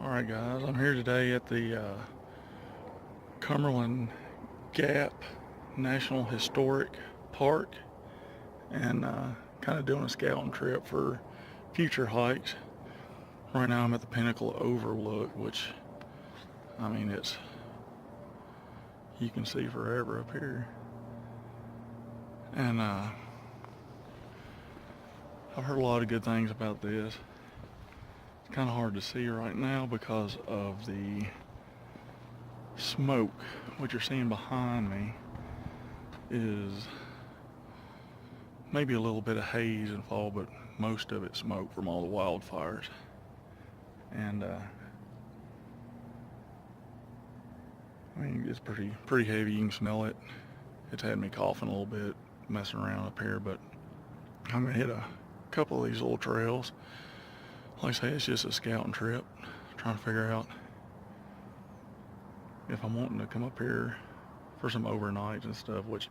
Alright guys, I'm here today at the Cumberland Gap National Historic Park and kind of doing a scouting trip for future hikes. Right now I'm at the Pinnacle Overlook, which, I mean, you can see forever up here. And I've heard a lot of good things about this. It's kind of hard to see right now because of the smoke. What you're seeing behind me is maybe a little bit of haze and fall, but most of it smoke from all the wildfires. And I mean, it's pretty heavy. You can smell it. It's had me coughing a little bit messing around up here, but I'm gonna hit a couple of these little trails. Like I say, it's just a scouting trip, trying to figure out if I'm wanting to come up here for some overnights and stuff, which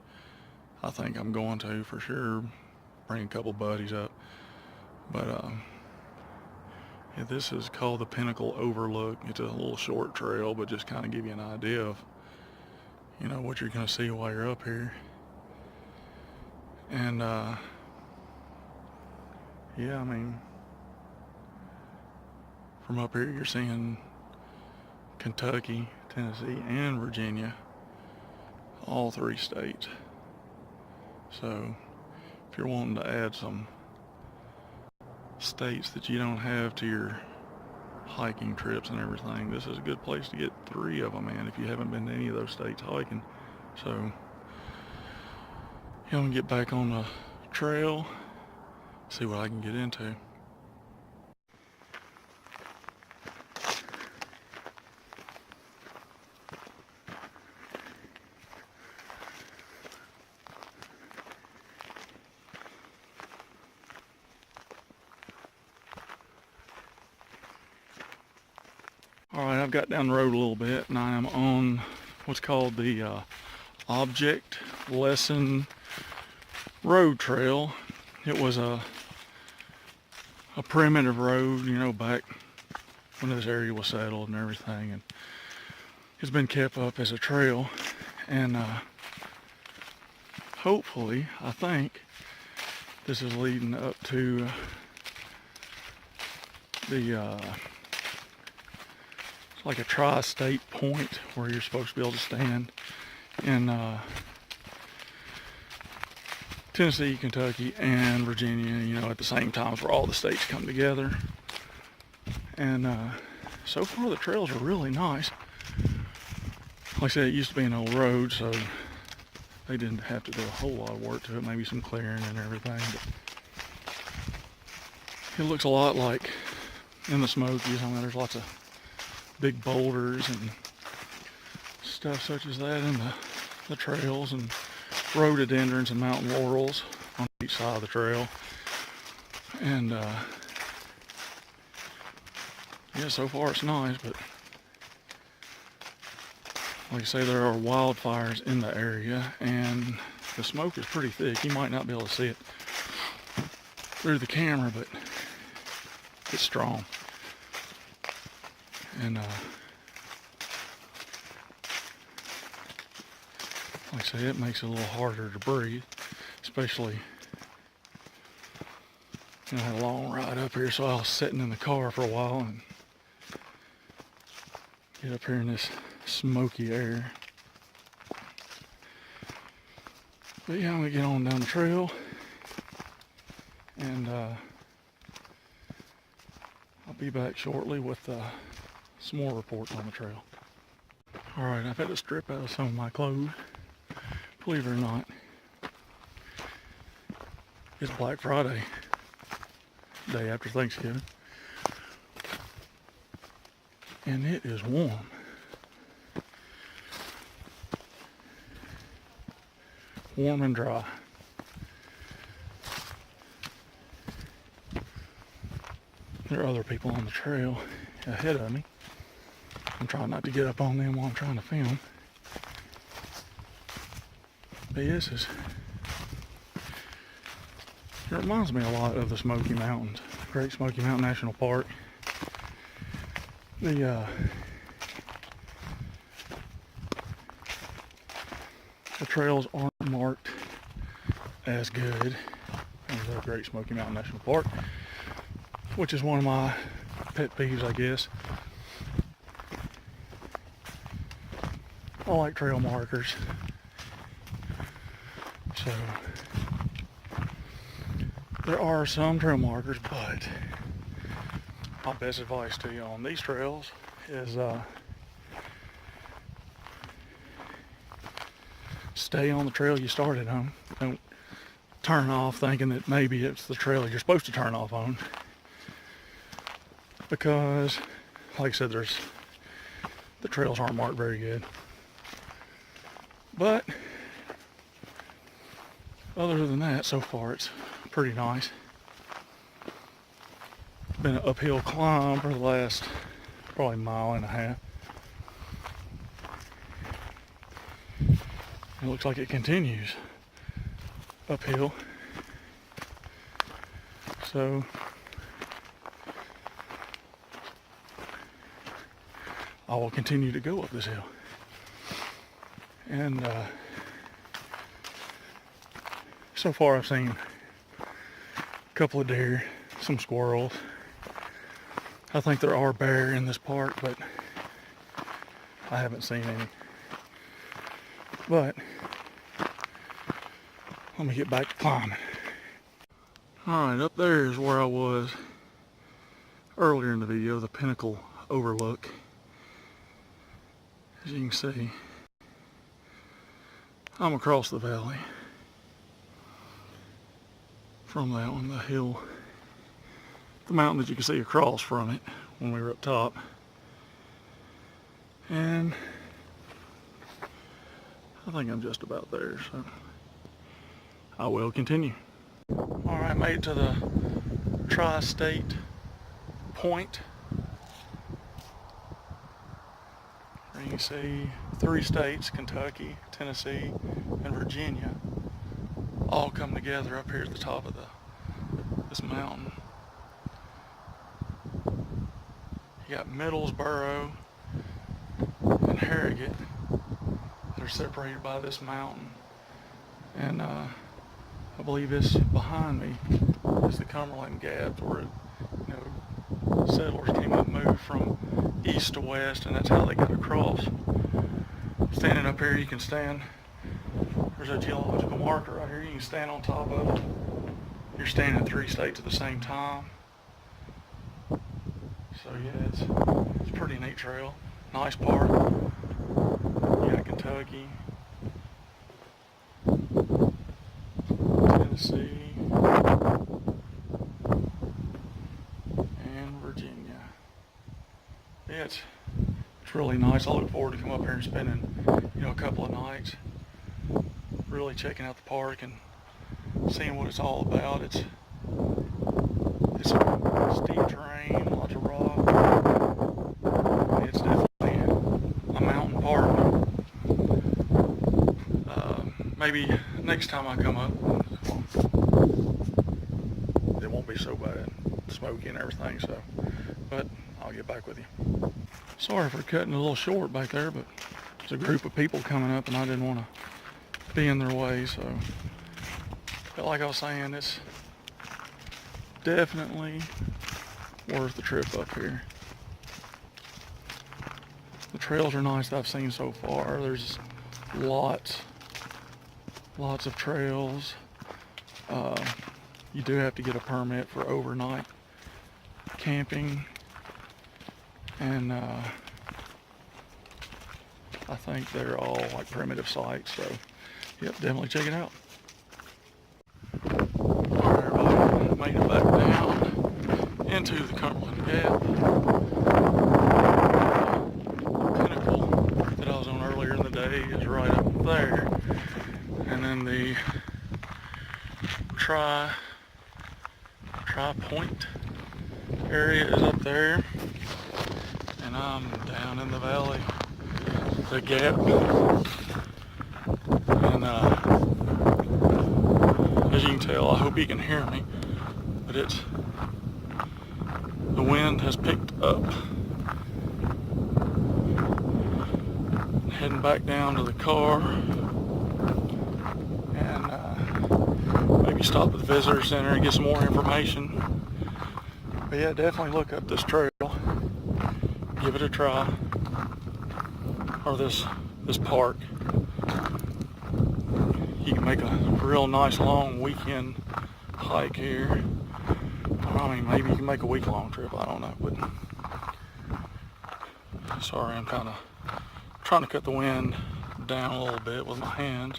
I think I'm going to for sure. Bring a couple buddies up. But yeah, this is called the Pinnacle Overlook. It's a little short trail, but just kind of give you an idea of, you know, what you're going to see while you're up here. And yeah, I mean, from up here you're seeing Kentucky, Tennessee, and Virginia, all three states. So if you're wanting to add some states that you don't have to your hiking trips and everything, this is a good place to get 3 of them in if you haven't been to any of those states hiking. So I'm gonna get back on the trail, see what I can get into. Alright, I've got down the road a little bit and I am on what's called the Object Lesson Road Trail. It was a primitive road, you know, back when this area was settled and everything, and it's been kept up as a trail. And hopefully, I think this is leading up to the it's like a tri-state point where you're supposed to be able to stand in Tennessee, Kentucky, and Virginia, you know, at the same time, where all the states come together. And so far the trails are really nice. Like I said, it used to be an old road, so they didn't have to do a whole lot of work to it, maybe some clearing and everything, but it looks a lot like in the Smokies. I mean, there's lots of big boulders and stuff such as that in the trails, and rhododendrons and mountain laurels on each side of the trail. And yeah, so far it's nice, but like I say, there are wildfires in the area and the smoke is pretty thick. You might not be able to see it through the camera, but it's strong. And like I say, it makes it a little harder to breathe, especially, you know, I had a long ride up here, so I was sitting in the car for a while and get up here in this smoky air. But yeah, I'm gonna get on down the trail, and I'll be back shortly with some more reports on the trail. Alright, I've had to strip out some of my clothes. Believe it or not, it's Black Friday, day after Thanksgiving, and it is warm. Warm and dry. There are other people on the trail ahead of me. I'm trying not to get up on them while I'm trying to film. But yes, it reminds me a lot of the Smoky Mountains, Great Smoky Mountain National Park. The trails aren't marked as good as the Great Smoky Mountain National Park, which is one of my pet peeves, I guess. I like trail markers. So there are some trail markers, but my best advice to you on these trails is stay on the trail you started on. Don't turn off thinking that maybe it's the trail you're supposed to turn off on, because like I said, the trails aren't marked very good. But other than that, so far it's pretty nice. It's been an uphill climb for the last probably mile and a half. It looks like it continues uphill. So I will continue to go up this hill. And so far I've seen a couple of deer, some squirrels. I think there are bear in this park, but I haven't seen any. But let me get back to climbing. Alright, up there is where I was earlier in the video, the Pinnacle Overlook. As you can see, I'm across the valley from that one, the hill, the mountain that you can see across from it when we were up top. And I think I'm just about there, so I will continue. Alright, made it to the tri-state point. There you can see 3 states, Kentucky, Tennessee, and Virginia, all come together up here at the top of this mountain. You got Middlesboro and Harrogate that are separated by this mountain. And I believe this behind me is the Cumberland Gap, where settlers came up, moved from east to west, and that's how they got across. Standing up here, you can stand, there's a geological marker right here, you can stand on top of it. You're standing in 3 states at the same time. So yeah, it's a pretty neat trail. Nice park. You got Kentucky, Tennessee, and Virginia. Yeah, it's really nice. I look forward to come up here and spending, a couple of nights really checking out the park and seeing what it's all about. It's steep terrain, lots of rock. It's definitely a mountain park. Maybe next time I come up, it won't be so bad, smoky and everything. So, but I'll get back with you. Sorry for cutting a little short back there, but there's a group of people coming up and I didn't want to be in their way. So, but like I was saying, it's definitely worth the trip up here. The trails are nice that I've seen so far. There's lots of trails. You do have to get a permit for overnight camping, and I think they're all like primitive sites, so yep, definitely check it out. Alright everybody, made it back down into the Cumberland Gap. The pinnacle that I was on earlier in the day is right up there, and then the Tri-Point area is up there, and I'm down in the valley, the gap, and as you can tell, I hope you can hear me, but the wind has picked up, back down to the car and maybe stop at the visitor center and get some more information. But yeah, definitely look up this trail. Give it a try. Or this park. You can make a real nice long weekend hike here. I mean, maybe you can make a week-long trip. I don't know. But sorry, I'm kind of trying to cut the wind down a little bit with my hands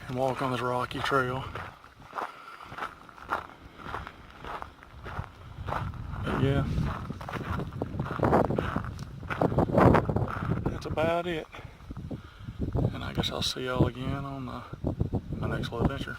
and walk on this rocky trail. But yeah, that's about it. And I guess I'll see y'all again on my next little adventure.